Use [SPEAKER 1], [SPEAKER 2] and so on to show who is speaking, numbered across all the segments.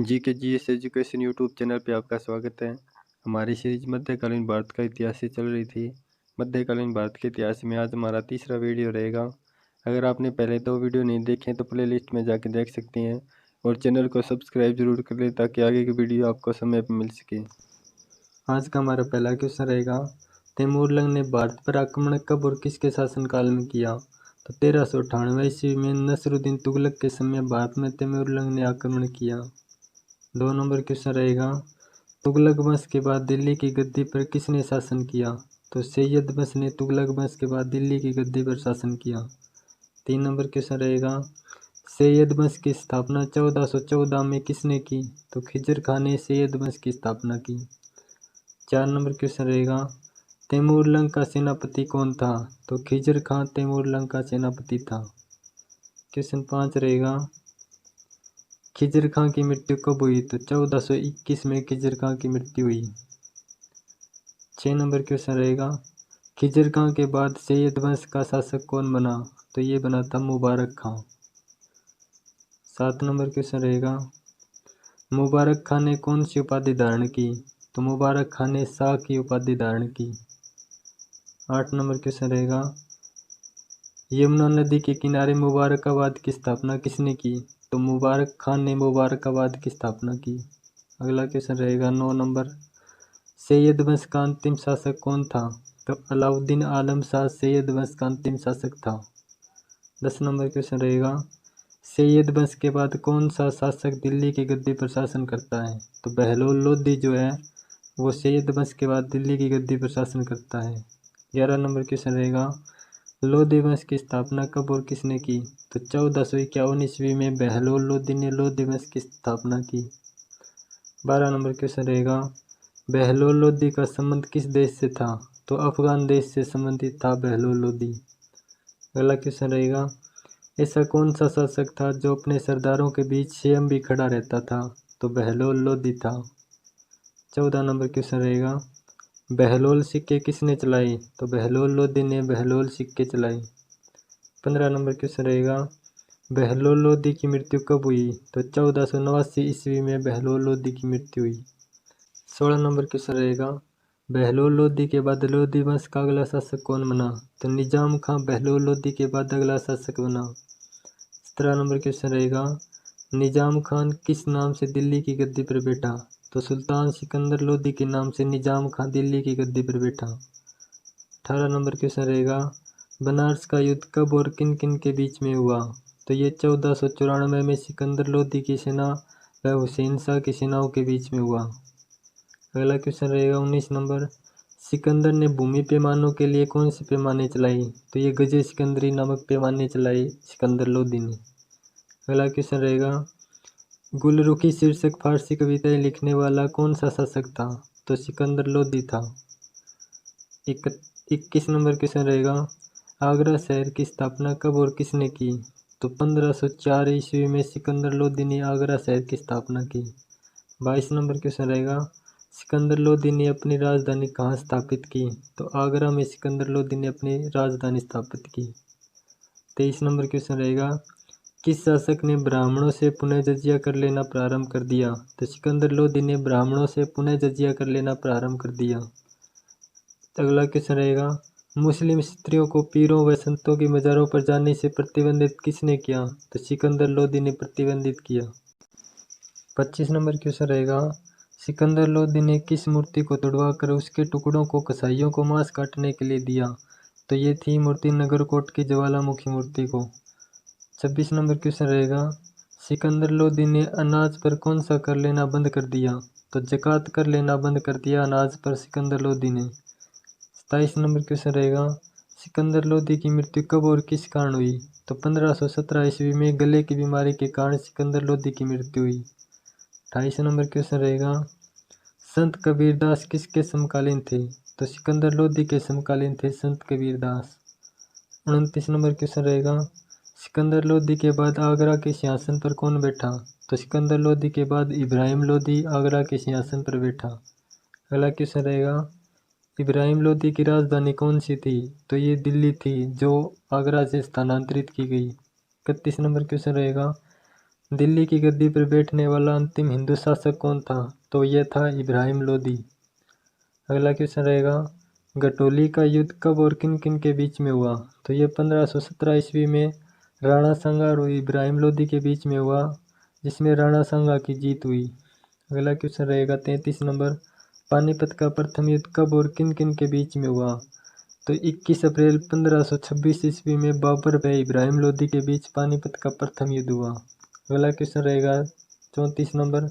[SPEAKER 1] GK GS education YouTube channel पे आपका स्वागत है। हमारी सीरीज मध्यकालीन भारत का इतिहास से चल रही थी। मध्यकालीन भारत के इतिहास में आज हमारा तीसरा वीडियो रहेगा। अगर आपने पहले 2 वीडियो नहीं देखे तो प्लेलिस्ट में जाके देख सकती हैं और चैनल को सब्सक्राइब जरूर कर लें ताकि आगे की वीडियो आपको समय पर मिल सके। आज का हमारा पहला क्वेश्चन रहेगा, तैमूरलंग ने भारत पर आक्रमण कब और किसके शासनकाल में किया? तो 1398 ईस्वी में नसरुद्दीन तुगलक के समय भारत में तैमूरलंग ने आक्रमण किया। 2 नंबर क्वेश्चन रहेगा, तुगलक वंश के बाद दिल्ली की गद्दी पर किसने शासन किया? तो सैयद वंश ने तुगलक वंश के बाद दिल्ली की गद्दी पर शासन किया। 3 नंबर क्वेश्चन रहेगा, सैयद वंश की स्थापना 1414 में किसने की? तो खिजर खान ने सैयद वंश की स्थापना की। 4 नंबर क्वेश्चन रहेगा, तैमूरलंग का सेनापति कौन था? तो खिजर खान तैमूरलंग का सेनापति था। क्वेश्चन 5 रहेगा, खिजर खां की मृत्यु कब हुई? तो 1421 में खिजर खां की मृत्यु हुई। 6 नंबर क्वेश्चन रहेगा, खिजर खां के बाद सैयद वंश का शासक कौन बना? तो ये बना था मुबारक खां। 7 नंबर क्वेश्चन रहेगा, मुबारक खां ने कौन सी उपाधि धारण की? तो मुबारक खां ने शाह की उपाधि धारण की। 8 नंबर क्वेश्चन रहेगा, यमुना नदी के किनारे मुबारकाबाद की स्थापना किसने की? तो मुबारक खान ने मुबारकाबाद की स्थापना की। अगला क्वेश्चन रहेगा 9 नंबर, सैयद वंश का अंतिम शासक कौन था? तो अलाउद्दीन आलम शाह सैयद वंश का अंतिम शासक था। 10 नंबर क्वेश्चन रहेगा, सैयद वंश के बाद कौन सा शासक दिल्ली की गद्दी पर शासन करता है? तो बहलोल लोधी जो है वो सैयद वंश के बाद दिल्ली की गद्दी पर शासन करता है। 11 नंबर क्वेश्चन रहेगा, लोधी वंश की स्थापना कब और किसने की? तो 1451 ईस्वी में बहलोल लोधी ने लोधी वंश की स्थापना की। 12 नंबर क्वेश्चन रहेगा, बहलोल लोधी का संबंध किस देश से था? तो अफगान देश से संबंधित था बहलोल लोधी। अगला क्वेश्चन रहेगा, ऐसा कौन सा शासक था जो अपने सरदारों के बीच स्वयं भी खड़ा रहता था? तो बहलोल लोधी था। 14 नंबर क्वेश्चन रहेगा, बहलोल सिक्के किसने चलाए? तो बहलोल लोधी ने बहलोल सिक्के चलाए। 15 नंबर क्वेश्चन रहेगा, बहलोल लोधी की मृत्यु कब हुई? तो 1489 ईस्वी में बहलोल लोधी की मृत्यु हुई। 16 नंबर क्वेश्चन रहेगा, बहलोल लोधी के बाद लोधी वंश का अगला शासक कौन बना? तो निजाम खां बहलोल लोधी के बाद अगला शासक बना। 17 नंबर क्वेश्चन रहेगा, निजाम खान किस नाम से दिल्ली की गद्दी पर बैठा? तो सुल्तान सिकंदर लोधी के नाम से निजाम खां दिल्ली की गद्दी पर बैठा। 18 नंबर क्वेश्चन रहेगा, बनारस का युद्ध कब और किन किन के बीच में हुआ? तो ये 1494 में सिकंदर लोधी की सेना व हुसैन शाह की सेनाओं के बीच में हुआ। अगला क्वेश्चन रहेगा 19 नंबर, सिकंदर ने भूमि पैमानों के लिए कौन से पैमाने चलाई? तो ये गजे सिकंदरी नामक पैमाने चलाए सिकंदर लोधी ने। अगला क्वेश्चन रहेगा, गुलरुखी शीर्षक फारसी कविताएं लिखने वाला कौन सा शासक था? तो सिकंदर लोधी था। 21 नंबर क्वेश्चन रहेगा, आगरा शहर की स्थापना कब और किसने की? तो 1504 ईस्वी में सिकंदर लोधी ने आगरा शहर की स्थापना की। 22 नंबर क्वेश्चन रहेगा, सिकंदर लोधी ने अपनी राजधानी कहाँ स्थापित की? तो आगरा में सिकंदर लोधी ने अपनी राजधानी स्थापित की। 23 नंबर क्वेश्चन रहेगा, किस शासक ने ब्राह्मणों से पुनः जजिया कर लेना प्रारंभ कर दिया? तो सिकंदर लोधी ने ब्राह्मणों से पुनः जजिया कर लेना प्रारंभ कर दिया। अगला क्वेश्चन रहेगा, मुस्लिम स्त्रियों को पीरों व संतों की मज़ारों पर जाने से प्रतिबंधित किसने किया? तो सिकंदर लोधी ने प्रतिबंधित किया। 25 नंबर क्वेश्चन रहेगा, सिकंदर लोधी ने किस मूर्ति को तुड़वा कर उसके टुकड़ों को कसाईयों को मांस काटने के लिए दिया? तो ये थी मूर्ति नगरकोट की ज्वालामुखी मूर्ति को। 26 नंबर क्वेश्चन रहेगा, सिकंदर लोधी ने अनाज पर कौन सा कर लेना बंद कर दिया? तो ज़कात कर लेना बंद कर दिया अनाज पर सिकंदर लोधी ने। 27 नंबर क्वेश्चन रहेगा, सिकंदर लोधी की मृत्यु कब और किस कारण हुई? तो 1517 ईस्वी में गले की बीमारी के कारण सिकंदर लोधी की मृत्यु हुई। 28 नंबर क्वेश्चन रहेगा, संत कबीरदास किसके समकालीन थे? तो सिकंदर लोधी के समकालीन थे संत कबीरदास। 29 नंबर क्वेश्चन रहेगा, सिकंदर लोधी के बाद आगरा के सिंहासन पर कौन बैठा? तो सिकंदर लोधी के बाद इब्राहिम लोधी आगरा के सिंहासन पर बैठा। अगला क्वेश्चन रहेगा, इब्राहिम लोधी की राजधानी कौन सी थी? तो ये दिल्ली थी जो आगरा से स्थानांतरित की गई। 31 नंबर क्वेश्चन रहेगा, दिल्ली की गद्दी पर बैठने वाला अंतिम हिंदू शासक कौन था? तो यह था इब्राहिम लोदी। अगला क्वेश्चन रहेगा, गटोली का युद्ध कब और किन किन के बीच में हुआ? तो ये 1517 ईस्वी में राणा सांगा और इब्राहिम लोदी के बीच में हुआ, जिसमें राणा सांगा की जीत हुई। अगला क्वेश्चन रहेगा 33 नंबर, पानीपत का प्रथम युद्ध कब और किन किन के बीच में हुआ? तो 21 अप्रैल 1526 ईस्वी में बाबर व इब्राहिम लोदी के बीच पानीपत का प्रथम युद्ध हुआ। अगला क्वेश्चन रहेगा 34 नंबर,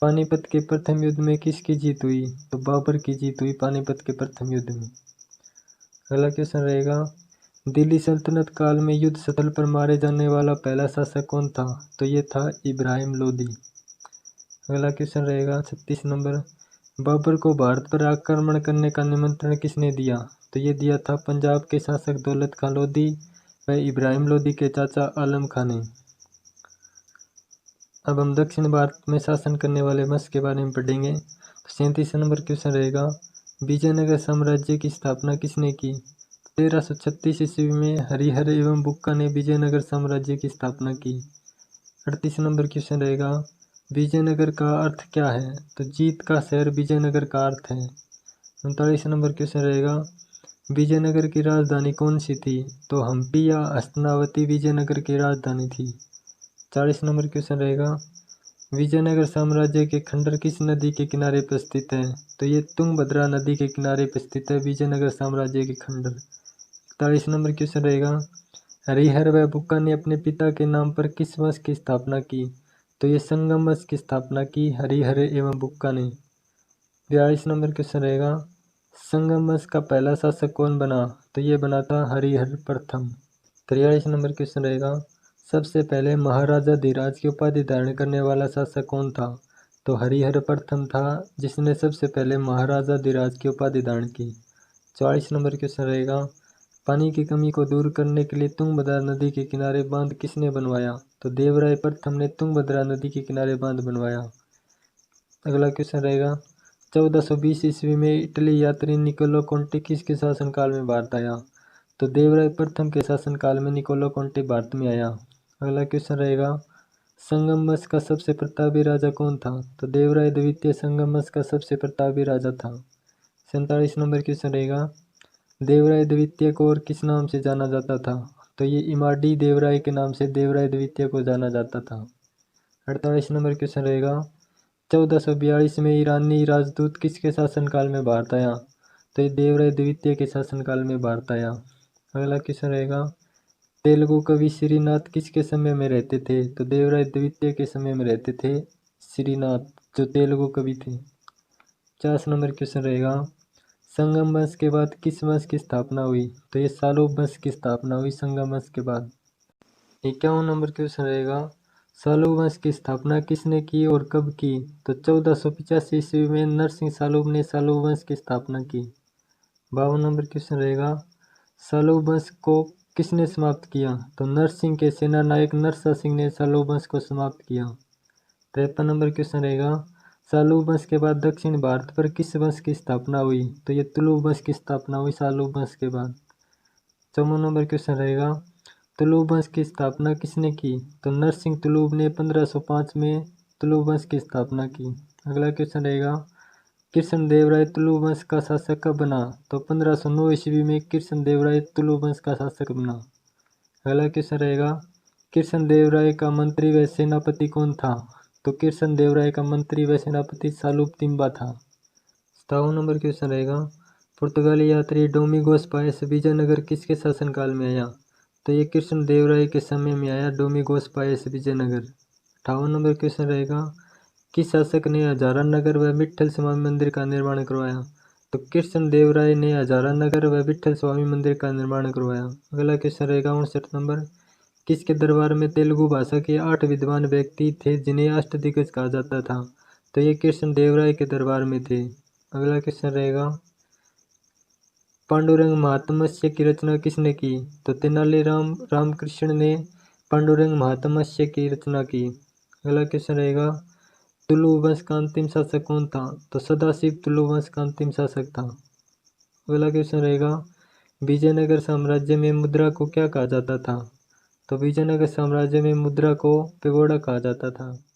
[SPEAKER 1] पानीपत के प्रथम युद्ध में किसकी जीत हुई? तो बाबर की जीत हुई पानीपत के प्रथम युद्ध में। अगला क्वेश्चन रहेगा, दिल्ली सल्तनत काल में युद्ध स्थल पर मारे जाने वाला पहला शासक कौन था? तो ये था इब्राहिम लोदी। अगला क्वेश्चन रहेगा 36 नंबर, बाबर को भारत पर आक्रमण करने का निमंत्रण किसने दिया? तो ये दिया था पंजाब के शासक दौलत खां लोधी व इब्राहिम लोदी के चाचा आलम खां ने। अब हम दक्षिण भारत में शासन करने वाले वंश के बारे में पढ़ेंगे। तो 37 नंबर क्वेश्चन रहेगा, विजयनगर साम्राज्य की स्थापना किसने की? 1336 ईस्वी में हरिहर एवं बुक्का ने विजयनगर साम्राज्य की स्थापना की। 38 नंबर क्वेश्चन रहेगा, विजयनगर का अर्थ क्या है? तो जीत का शहर विजयनगर का अर्थ है। 39 नंबर क्वेश्चन रहेगा, विजयनगर की राजधानी कौन सी थी? तो हम्पी या हस्तनावती विजयनगर की राजधानी थी। 40 नंबर क्वेश्चन रहेगा, विजयनगर साम्राज्य के खंडर किस नदी के किनारे पर स्थित है? तो ये तुंगभद्रा नदी के किनारे पर स्थित है विजयनगर साम्राज्य के खंडर। 41 नंबर क्वेश्चन रहेगा, हरिहर व बुक्का ने अपने पिता के नाम पर किस वंश की स्थापना की? तो ये संगम वंश की स्थापना की हरिहर एवं बुक्का ने। 42 नंबर क्वेश्चन रहेगा, संगम वंश का पहला शासक कौन बना? तो ये बना था हरिहर प्रथम। 43 नंबर क्वेश्चन रहेगा, सबसे पहले महाराजा धीराज की उपाधि धारण करने वाला शासक कौन था? तो हरिहर प्रथम था, जिसने सबसे पहले महाराजा धीराज की उपाधि धारण की। 44 नंबर क्वेश्चन रहेगा, पानी की कमी को दूर करने के लिए तुंगभद्रा नदी के किनारे बांध किसने बनवाया? तो देवराय प्रथम ने तुंगभद्रा नदी के किनारे बांध बनवाया। अगला क्वेश्चन रहेगा, 1420 ईस्वी में इटली यात्री निकोलो कोंटी किसके शासनकाल में भारत आया? तो देवराय प्रथम के शासनकाल में निकोलो कोंटी भारत में आया। अगला क्वेश्चन रहेगा, संगम वंश का सबसे प्रतापी राजा कौन था? तो देवराय द्वितीय संगम वंश का सबसे प्रतापी राजा था। 47 नंबर क्वेश्चन रहेगा, देवराय द्वितीय को और किस नाम से जाना जाता था? तो ये इमाडी देवराय के नाम से देवराय द्वितीय को जाना जाता था। 48 नंबर क्वेश्चन रहेगा, 1442 में ईरानी राजदूत किसके शासनकाल में भारत आया? तो ये देवराय द्वितीय के शासनकाल में भारत आया। अगला क्वेश्चन रहेगा, तेलुगु कवि श्रीनाथ किसके समय में रहते थे? तो देवराय द्वितीय के समय में रहते थे श्रीनाथ, जो तेलुगु कवि थे। 50 नंबर क्वेश्चन रहेगा, संगम वंश के बाद किस वंश की स्थापना हुई? तो ये सालुब वंश की स्थापना हुई संगम वंश के बाद। 51 नंबर क्वेश्चन रहेगा, सालुब वंश की स्थापना किसने की और कब की? तो 1485 ईस्वी में नरसिंह सालुब ने सालुब वंश की स्थापना की। 52 नंबर क्वेश्चन रहेगा, सालुब वंश को किसने समाप्त किया? तो नरसिंह के सेना नायक नरसा सिंह ने सालुब वंश को समाप्त किया। 53 नंबर क्वेश्चन रहेगा, सालुब वंश के बाद दक्षिण भारत पर किस वंश की स्थापना हुई? तो ये तुलुब वंश की स्थापना हुई सालुब वंश के बाद। 54 नंबर क्वेश्चन रहेगा, तुलुब वंश की स्थापना किसने की? तो नरसिंह तुलुब ने 1505 में तुलुब वंश की स्थापना की। अगला क्वेश्चन रहेगा, कृष्णदेवराय तुलुब वंश का शासक कब बना? तो 1509 ईस्वी में कृष्णदेवराय तुलुब वंश का शासक बना। अगला क्वेश्चन रहेगा, कृष्णदेवराय का मंत्री व सेनापति कौन था? तो कृष्णदेवराय का मंत्री व सेनापति सालुब तिम्बा था। 57 नंबर क्वेश्चन रहेगा, पुर्तगाली यात्री डोमिगोस पायस विजयनगर किसके शासनकाल में आया? तो ये कृष्णदेवराय के समय में आया डोमिगोस पायस विजयनगर। 58 नंबर क्वेश्चन रहेगा, किस शासक ने हजारा नगर व विट्ठल स्वामी मंदिर का निर्माण करवाया? तो कृष्णदेवराय ने हजारा नगर व विट्ठल स्वामी मंदिर का निर्माण करवाया। अगला क्वेश्चन रहेगा 59 नंबर, किसके दरबार में तेलुगु भाषा के 8 विद्वान व्यक्ति थे जिन्हें अष्टदिग्गज कहा जाता था? तो ये कृष्णदेवराय के दरबार में थे। अगला क्वेश्चन रहेगा, पांडुरंग महात्म्य की रचना किसने की? तो तेनालीराम रामकृष्ण ने पांडुरंग महात्म्य की रचना की। अगला क्वेश्चन रहेगा, तुलु वंश का अंतिम शासक कौन था? तो सदाशिव तुलु वंश का अंतिम शासक था। अगला क्वेश्चन रहेगा, विजयनगर साम्राज्य में मुद्रा को क्या कहा जाता था? तो विजयनगर साम्राज्य में मुद्रा को पेगोडा कहा जाता था।